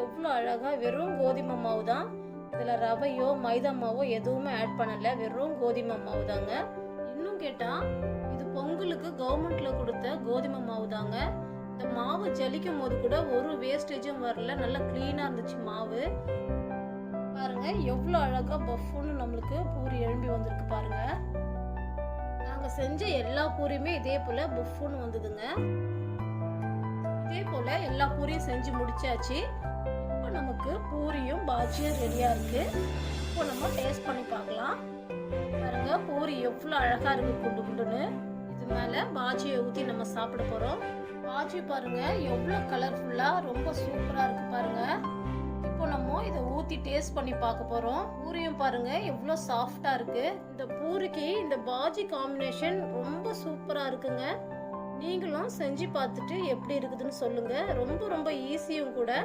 எவ்வளோ அழகாக வெறும் கோதுமை மாவு தான். இதில் ரவையோ மைதா மாவோ எதுவுமே ஆட் பண்ணலை, வெறும் கோதுமை மாவு தாங்க. இன்னும் கேட்டால் இது பொங்கலுக்கு கவர்மெண்ட்டில் கொடுத்த கோதுமை மாவு தாங்க. இந்த மாவு ஜலிக்கும் போது கூட ஒரு வேஸ்டேஜும் வரல, நல்லா க்ளீனாக இருந்துச்சு மாவு. பாருங்க எவ்வளோ அழகாக பஃப்னு நம்மளுக்கு பூரி எழும்பி வந்திருக்கு பாருங்க. நாங்கள் செஞ்ச எல்லா பூரியுமே இதே போல் பஃப்னு வந்ததுங்க. இதே போல் எல்லா பூரியும் செஞ்சு முடிச்சாச்சு. இப்போ நமக்கு பூரியும் பாஜியும் ரெடியாக இருக்கு. இப்போ நம்ம டேஸ்ட் பண்ணி பார்க்கலாம். பாருங்க பூரி எவ்வளோ அழகாக இருக்கு குண்டு குண்டுன்னு. இது மேலே பாஜியை ஊற்றி நம்ம சாப்பிட போகிறோம். பாஜி பாருங்க எவ்வளோ கலர்ஃபுல்லாக ரொம்ப சூப்பராக இருக்கு பாருங்க. இப்போ நம்ம இதை ஊற்றி டேஸ்ட் பண்ணி பார்க்க போகிறோம். பூரியும் பாருங்க எவ்வளோ சாஃப்டாக இருக்கு. இந்த பூரிக்கு இந்த பாஜி காம்பினேஷன் ரொம்ப சூப்பராக இருக்குங்க. நீங்களும் செஞ்சு பார்த்துட்டு எப்படி இருக்குதுன்னு சொல்லுங்க. ரொம்ப ரொம்ப ஈஸியும் கூட.